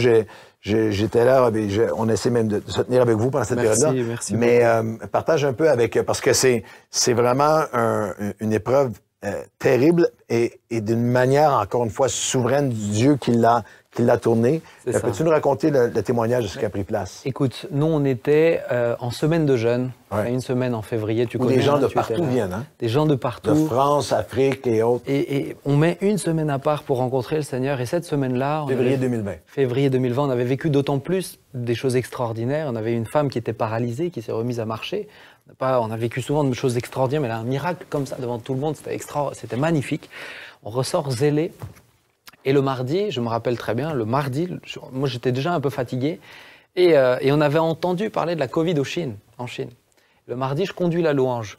j'étais là, on essaie même de se tenir avec vous pendant cette période-là. Merci. Mais partage un peu parce que c'est vraiment une épreuve terrible et d'une manière, encore une fois, souveraine du Dieu qui l'a tourné. Peux-tu nous raconter le témoignage de ce qui a pris place? Écoute, nous, on était en semaine de jeûne, une semaine en février. Tu connais, des gens de partout viennent. Hein? Des gens de partout. De France, Afrique et autres. Et on met une semaine à part pour rencontrer le Seigneur. Et cette semaine-là... Février 2020. Février 2020, on avait vécu d'autant plus des choses extraordinaires. On avait une femme qui était paralysée, qui s'est remise à marcher. On a vécu souvent de choses extraordinaires, mais là, un miracle comme ça devant tout le monde, c'était magnifique. On ressort zélé. Et le mardi, je me rappelle très bien, moi j'étais déjà un peu fatigué, et on avait entendu parler de la Covid en Chine. Le mardi, je conduis la louange.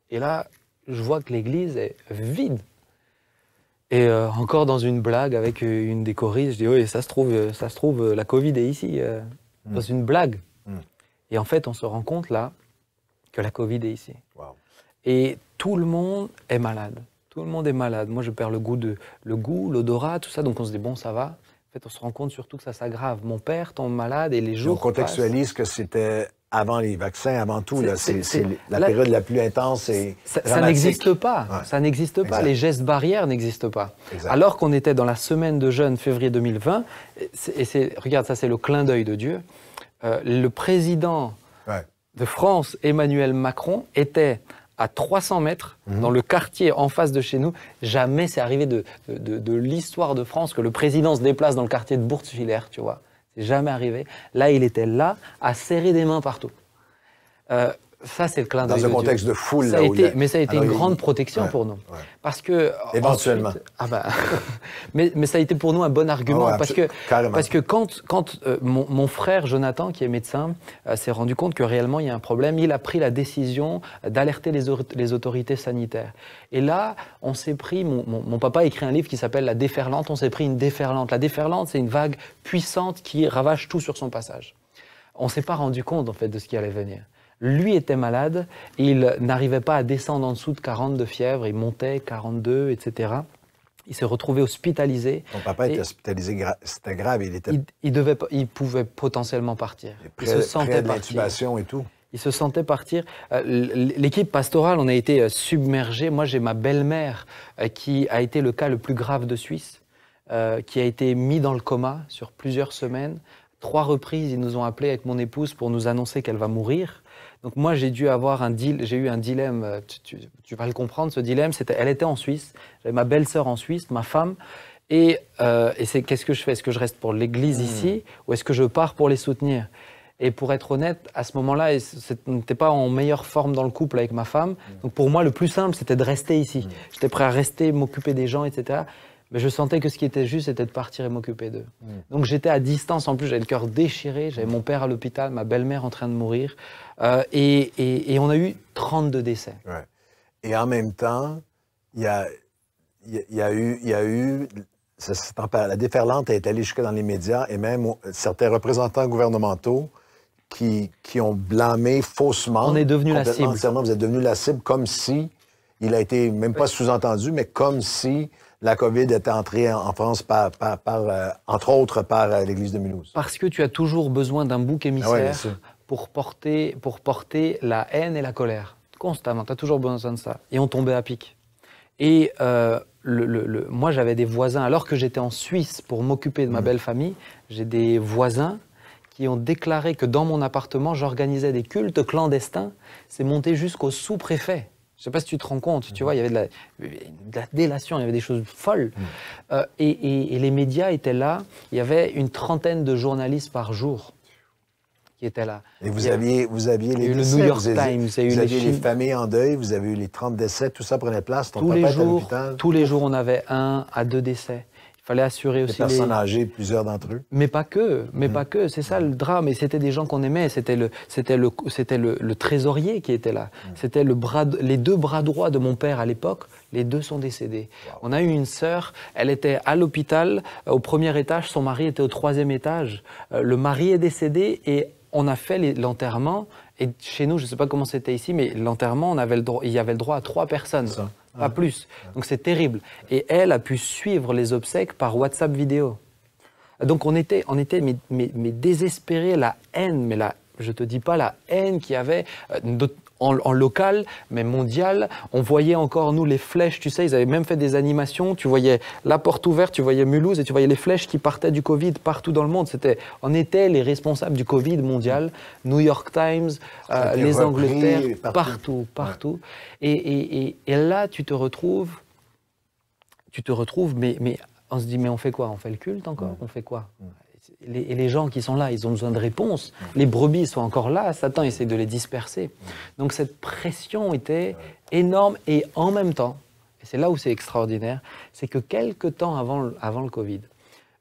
Et là, je vois que l'église est vide. Et encore dans une blague avec une des choristes, je dis, oui, ça se trouve, la Covid est ici, dans une blague. Et en fait, on se rend compte là que la Covid est ici. Wow. Et tout le monde est malade. Tout le monde est malade. Moi, je perds le goût, l'odorat, tout ça. Donc, on se dit, bon, ça va. En fait, on se rend compte surtout que ça s'aggrave. Mon père tombe malade et les jours on contextualise que c'était avant les vaccins, avant tout. C'est la là, période la plus intense et ça n'existe pas. Ouais. Ça n'existe pas. Exact. Les gestes barrières n'existent pas. Exact. Alors qu'on était dans la semaine de jeûne février 2020, regarde, ça c'est le clin d'œil de Dieu, le président de France, Emmanuel Macron, était à 300 mètres, dans le quartier en face de chez nous. Jamais c'est arrivé de l'histoire de France que le président se déplace dans le quartier de Bourg-Villers, tu vois. C'est jamais arrivé. Là, il était là, à serrer des mains partout. Ça, c'est le clin d'œil de Dieu. Dans un contexte de foule. Mais ça a été une grande protection pour nous. Ouais. Parce que... Éventuellement. Ensuite, mais ça a été pour nous un bon argument. Parce que quand mon frère Jonathan, qui est médecin, s'est rendu compte que réellement il y a un problème, il a pris la décision d'alerter les autorités sanitaires. Et là, on s'est pris... Mon papa a écrit un livre qui s'appelle La déferlante. On s'est pris une déferlante. La déferlante, c'est une vague puissante qui ravage tout sur son passage. On ne s'est pas rendu compte, en fait, de ce qui allait venir. Lui était malade, il n'arrivait pas à descendre en dessous de 40 de fièvre, il montait 42, etc. Il s'est retrouvé hospitalisé. Ton papa était hospitalisé, c'était grave, il pouvait potentiellement partir. Il se sentait de l'intubation et tout. Il se sentait partir. L'équipe pastorale, on a été submergés. Moi, j'ai ma belle-mère qui a été le cas le plus grave de Suisse, qui a été mis dans le coma sur plusieurs semaines. 3 reprises, ils nous ont appelés avec mon épouse pour nous annoncer qu'elle va mourir. Donc moi, j'ai eu un dilemme, tu vas le comprendre, ce dilemme, elle était en Suisse, j'avais ma belle-sœur en Suisse, ma femme, et qu'est-ce que je fais? Est-ce que je reste pour l'église ici, ou est-ce que je pars pour les soutenir? Et pour être honnête, à ce moment-là, on n'était pas en meilleure forme dans le couple avec ma femme, donc pour moi, le plus simple, c'était de rester ici. J'étais prêt à rester, m'occuper des gens, etc. Mais je sentais que ce qui était juste, c'était de partir et m'occuper d'eux. Donc j'étais à distance, en plus j'avais le cœur déchiré, j'avais mon père à l'hôpital, ma belle-mère en train de mourir, et on a eu 32 décès. Ouais. Et en même temps, il y a eu la déferlante est allée jusque dans les médias, et même certains représentants gouvernementaux qui ont blâmé faussement. On est devenu la cible. Vous êtes devenu la cible, comme si, il a été même pas sous-entendu, mais comme si la COVID était entrée en France entre autres par l'Église de Mulhouse. Parce que tu as toujours besoin d'un bouc émissaire pour porter la haine et la colère. Constamment, tu as toujours besoin de ça. Et on tombait à pic. Et moi, j'avais des voisins, alors que j'étais en Suisse pour m'occuper de ma belle famille, j'ai des voisins qui ont déclaré que dans mon appartement, j'organisais des cultes clandestins. C'est monté jusqu'au sous-préfet. Je ne sais pas si tu te rends compte, tu vois, il y avait de la délation, il y avait des choses folles. Et les médias étaient là. Il y avait une 30aine de journalistes par jour qui étaient là. Et vous aviez les décès, le New York Times, vous aviez les familles en deuil, vous avez eu les 30 décès, tout ça prenait place. Tous les jours, on avait 1 à 2 décès. Il fallait assurer aussi les personnes âgées, plusieurs d'entre eux. Mais pas que, c'est ça le drame. Et c'était des gens qu'on aimait. C'était le trésorier qui était là. C'était les 2 bras droits de mon père à l'époque. Les 2 sont décédés. Wow. On a eu une sœur, elle était à l'hôpital, au 1er étage, son mari était au 3e étage. Le mari est décédé et on a fait l'enterrement. Et chez nous, je ne sais pas comment c'était ici, mais l'enterrement, il y avait le droit à 3 personnes. Pas plus. Donc c'est terrible. Et elle a pu suivre les obsèques par WhatsApp vidéo. Donc on était mais désespérés, la haine, mais je te dis pas la haine qu'il y avait en local, mais mondial. On voyait encore, nous, les flèches, tu sais, ils avaient même fait des animations. Tu voyais la porte ouverte, tu voyais Mulhouse et tu voyais les flèches qui partaient du Covid partout dans le monde. On était les responsables du Covid mondial. New York Times, les Angleterres, partout. Et là, tu te retrouves, mais on se dit, mais on fait quoi? On fait le culte encore? On fait quoi? Et les gens qui sont là, ils ont besoin de réponses. Les brebis sont encore là, Satan essaie de les disperser. Donc cette pression était énorme et en même temps, et c'est là où c'est extraordinaire, c'est que quelque temps avant le Covid,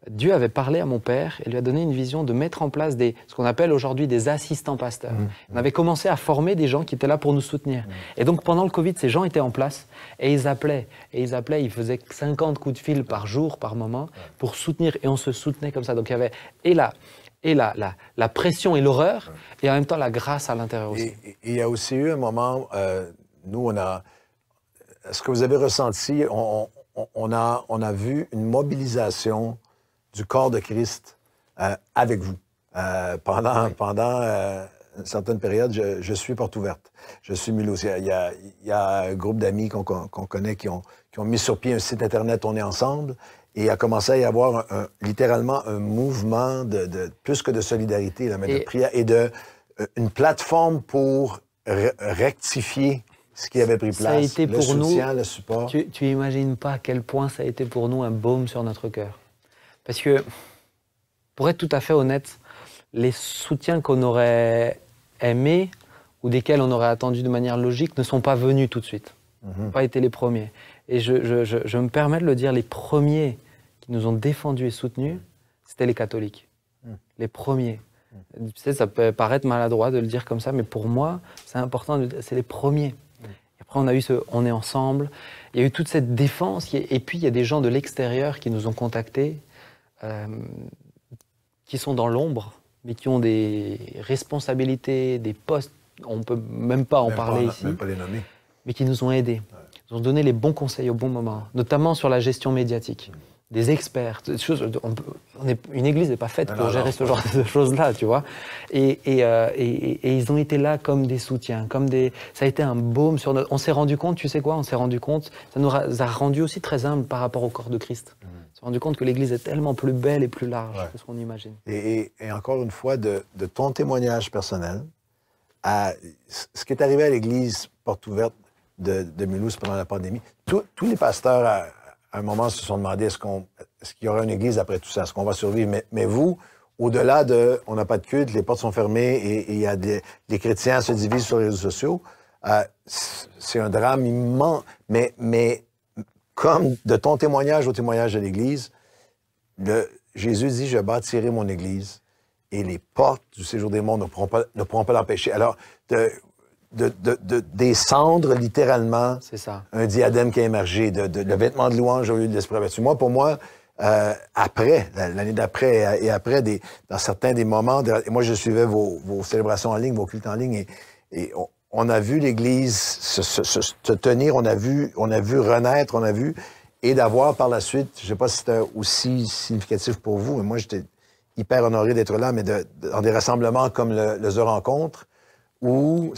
Dieu avait parlé à mon père et lui a donné une vision de mettre en place ce qu'on appelle aujourd'hui des assistants pasteurs. On avait commencé à former des gens qui étaient là pour nous soutenir. Et donc pendant le Covid, ces gens étaient en place et ils appelaient, ils faisaient 50 coups de fil par jour, par moment, pour soutenir, et on se soutenait comme ça. Donc il y avait la pression et l'horreur, et en même temps la grâce à l'intérieur aussi. Et il y a aussi eu un moment, nous ce que vous avez ressenti, on a vu une mobilisation du corps de Christ avec vous pendant certaine période, je suis porte ouverte. Je suis Mulhouse. Il y a un groupe d'amis qu'on connaît qui ont mis sur pied un site Internet, On est ensemble, et il a commencé à y avoir littéralement un mouvement plus que de solidarité, là, mais de prière, et une plateforme pour rectifier ce qui avait pris place. Ça a été le pour soutien, nous, le support. Tu imagines pas à quel point ça a été pour nous un baume sur notre cœur. Parce que, pour être tout à fait honnête, les soutiens qu'on aurait aimés ou desquels on aurait attendu de manière logique ne sont pas venus tout de suite. N'ont pas été les premiers. Et je me permets de le dire, les premiers qui nous ont défendus et soutenus, c'était les catholiques. Les premiers. Tu sais, ça peut paraître maladroit de le dire comme ça, mais pour moi, c'est important, c'est les premiers. Et après, on a eu On est ensemble. Il y a eu toute cette défense. Et puis, il y a des gens de l'extérieur qui nous ont contactés, qui sont dans l'ombre, mais qui ont des responsabilités, des postes. On ne peut même pas en parler ici. Même pas les nommer. Mais qui nous ont aidés. Ils ont donné les bons conseils au bon moment, notamment sur la gestion médiatique. Des experts, une église n'est pas faite pour gérer ce genre de choses-là, tu vois. Et ils ont été là comme des soutiens, ça a été un baume sur notre... On s'est rendu compte, tu sais quoi, on s'est rendu compte, ça nous a rendu aussi très humbles par rapport au corps de Christ. On s'est rendu compte que l'église est tellement plus belle et plus large que ce qu'on imagine. Et encore une fois, de ton témoignage personnel, à ce qui est arrivé à l'église porte ouverte de Mulhouse pendant la pandémie, tous les pasteurs... À un moment, se sont demandé est-ce qu'il y aura une église après tout ça, est-ce qu'on va survivre? Mais vous, au-delà de on n'a pas de culte, les portes sont fermées et il y a les chrétiens se divisent sur les réseaux sociaux, c'est un drame immense. Mais comme de ton témoignage au témoignage de l'Église, Jésus dit je bâtirai mon Église et les portes du séjour des mondes ne pourront pas l'empêcher. Alors, de descendre littéralement un diadème qui a émergé, le vêtement de louange au lieu de l'esprit abattu. Moi, pour moi, après, l'année d'après et après, dans certains des moments, moi je suivais vos célébrations en ligne, vos cultes en ligne, et on a vu l'Église se tenir, on a vu renaître, et d'avoir par la suite, je ne sais pas si c'était aussi significatif pour vous, mais moi j'étais hyper honoré d'être là, mais dans des rassemblements comme le The Rencontre, où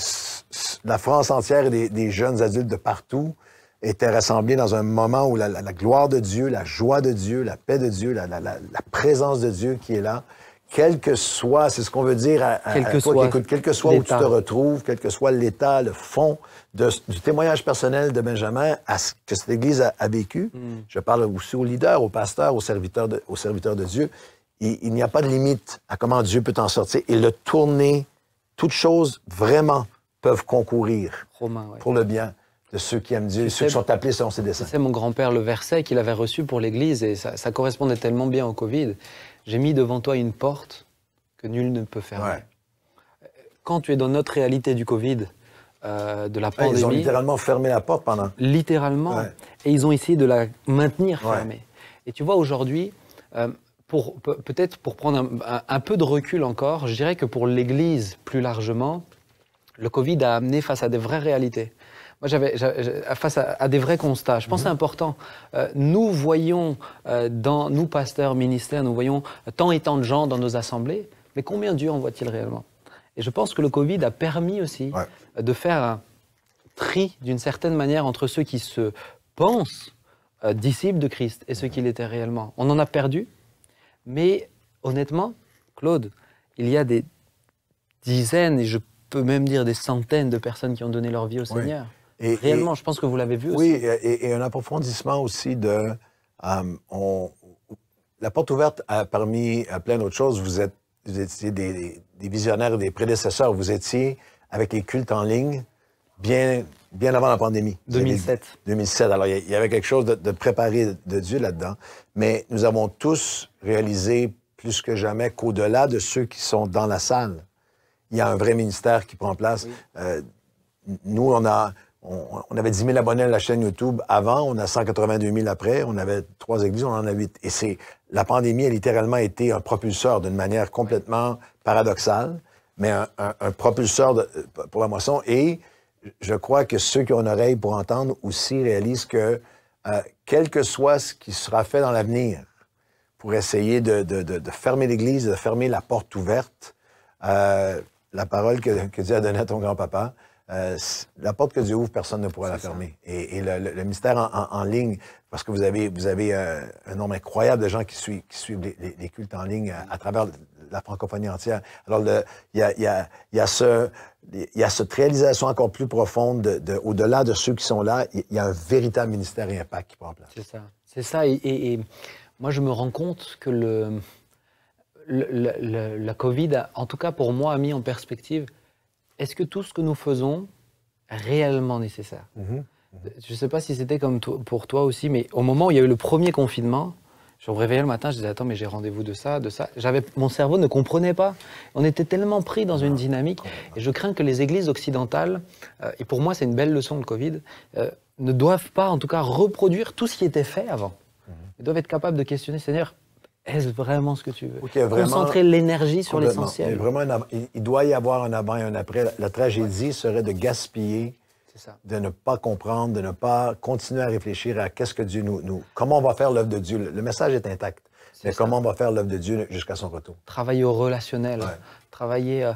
la France entière et des jeunes adultes de partout étaient rassemblés dans un moment où la gloire de Dieu, la joie de Dieu, la paix de Dieu, la présence de Dieu qui est là, quel que soit, c'est ce qu'on veut dire quel que soit où tu te retrouves, quel que soit l'état, le fond du témoignage personnel de Benjamin à ce que cette Église a vécu. Je parle aussi aux leaders, aux pasteurs, aux serviteurs de Dieu. Il n'y a pas de limite à comment Dieu peut t'en sortir et le tourner. Toutes choses, vraiment, peuvent concourir pour le bien de ceux qui aiment Dieu, ceux qui sont appelés selon ses desseins. C'est mon grand-père, le verset qu'il avait reçu pour l'Église, et ça correspondait tellement bien au Covid. J'ai mis devant toi une porte que nul ne peut fermer. Quand tu es dans notre réalité du Covid, de la pandémie... Ils ont littéralement fermé la porte pendant... Littéralement. Et ils ont essayé de la maintenir fermée. Et tu vois, aujourd'hui... peut-être pour prendre un peu de recul encore, je dirais que pour l'Église plus largement, le Covid a amené face à des vraies réalités. Moi, face à des vrais constats. Je pense que c'est important. Nous voyons, nous pasteurs, ministères, nous voyons tant et tant de gens dans nos assemblées, mais combien Dieu envoie-t-il réellement? Et je pense que le Covid a permis aussi de faire un tri d'une certaine manière entre ceux qui se pensent disciples de Christ et ceux qui l'étaient réellement. On en a perdu. Mais honnêtement, Claude, il y a des dizaines, et je peux même dire des centaines de personnes qui ont donné leur vie au Seigneur. Et réellement, je pense que vous l'avez vu aussi. Oui, et un approfondissement aussi de... la porte ouverte a permis plein d'autres choses. Vous étiez des visionnaires, des prédécesseurs. Vous étiez avec les cultes en ligne bien avant la pandémie. 2007. 2007. Alors, il y avait quelque chose de préparé de Dieu là-dedans. Mais nous avons tous réalisé plus que jamais qu'au-delà de ceux qui sont dans la salle, il y a un vrai ministère qui prend place. Nous, on avait 10 000 abonnés à la chaîne YouTube avant, on a 182 000 après, on avait 3 églises, on en a 8. Et la pandémie a littéralement été un propulseur d'une manière complètement paradoxale, mais un propulseur pour la moisson. Et je crois que ceux qui ont une oreille pour entendre aussi réalisent que, quel que soit ce qui sera fait dans l'avenir pour essayer de fermer l'Église, de fermer la porte ouverte, la parole que Dieu a donnée à ton grand-papa, la porte que Dieu ouvre, personne ne pourra la fermer. Et le ministère en ligne, parce que vous avez un nombre incroyable de gens qui suivent les cultes en ligne à travers la francophonie entière. Alors, il y a cette réalisation encore plus profonde au-delà de ceux qui sont là, il y a un véritable ministère et impact qui prend place. C'est ça. C'est ça. Et moi, je me rends compte que la Covid, en tout cas pour moi, a mis en perspective, est-ce que tout ce que nous faisons est réellement nécessaire? Je ne sais pas si c'était comme pour toi aussi, mais au moment où il y a eu le premier confinement, je me réveillais le matin, je disais, attends, mais j'ai rendez-vous de ça, de ça. Mon cerveau ne comprenait pas. On était tellement pris dans une dynamique. Et je crains que les églises occidentales, et pour moi c'est une belle leçon le Covid, ne doivent pas en tout cas reproduire tout ce qui était fait avant. Ils doivent être capables de questionner, Seigneur, est-ce vraiment ce que tu veux? Concentrer l'énergie sur l'essentiel. Il doit y avoir un avant et un après. La tragédie serait de gaspiller, de ne pas comprendre, de ne pas continuer à réfléchir à qu'est-ce que Dieu comment on va faire l'œuvre de Dieu. Le message est intact, mais comment on va faire l'œuvre de Dieu jusqu'à son retour. Travailler au relationnel, travailler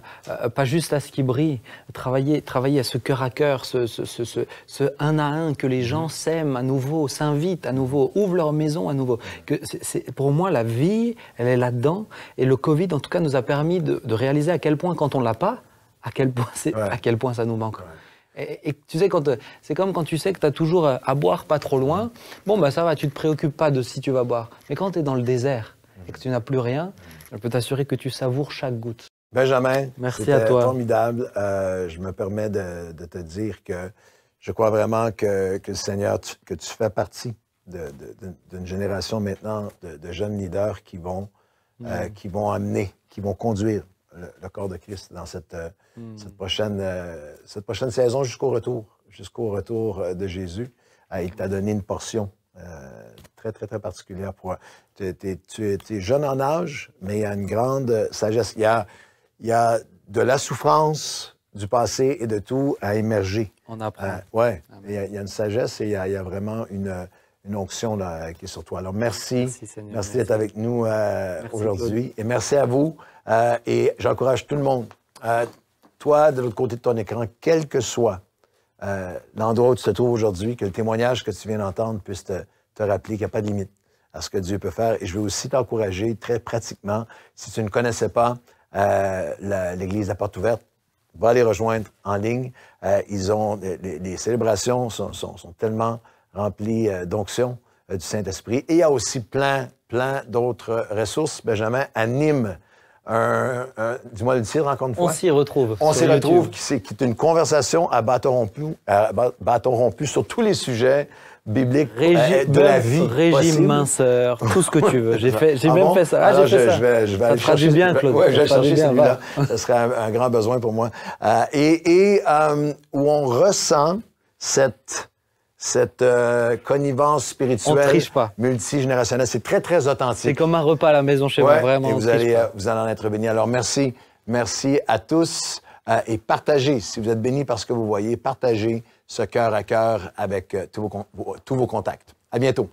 pas juste à ce qui brille, travailler à ce cœur à cœur, ce un à un, que les gens s'aiment à nouveau, s'invitent à nouveau, ouvrent leur maison à nouveau. Pour moi, la vie, elle est là-dedans. Et le Covid, en tout cas, nous a permis de réaliser à quel point, quand on ne l'a pas, à quel point ça nous manque. Et tu sais, c'est comme quand tu sais que tu as toujours à boire pas trop loin, bon, bah ça va, tu ne te préoccupes pas de si tu vas boire. Mais quand tu es dans le désert et que tu n'as plus rien, je peux t'assurer que tu savoures chaque goutte. Benjamin, merci à toi. Formidable. Je me permets de te dire que je crois vraiment que le Seigneur, que tu fais partie d'une génération maintenant de jeunes leaders qui vont amener, qui vont conduire le corps de Christ dans cette prochaine saison jusqu'au retour de Jésus. Il t'a donné une portion très, très, très particulière. Tu es jeune en âge, mais il y a une grande sagesse. Il y a de la souffrance du passé et de tout à émerger. On apprend. Oui, il y a une sagesse et il y a vraiment une onction là, qui est sur toi. Alors, merci. Merci d'être avec nous aujourd'hui. Et merci à vous. Et j'encourage tout le monde. Toi, de l'autre côté de ton écran, quel que soit l'endroit où tu te trouves aujourd'hui, que le témoignage que tu viens d'entendre puisse te rappeler qu'il n'y a pas de limite à ce que Dieu peut faire. Et je veux aussi t'encourager très pratiquement, si tu ne connaissais pas l'Église à porte ouverte, va les rejoindre en ligne. Les célébrations sont tellement remplies d'onction du Saint-Esprit. Et il y a aussi plein d'autres ressources. Benjamin anime dis-moi le titre encore une fois. On s'y retrouve. On s'y retrouve, qui est une conversation à bâton rompu sur tous les sujets bibliques de la vie. Régime, minceur, tout ce que tu veux. J'ai même fait ça. Alors, je vais ça aller chercher. Du bien, Claude. Ouais, je vais chercher celui-là. Ce serait un grand besoin pour moi. Où on ressent cette connivence spirituelle multigénérationnelle. C'est très, très authentique. C'est comme un repas à la maison chez moi, vraiment. Et vous allez en être bénis. Alors, merci à tous et partagez, si vous êtes bénis par ce que vous voyez, partagez ce cœur à cœur avec tous vos contacts. À bientôt.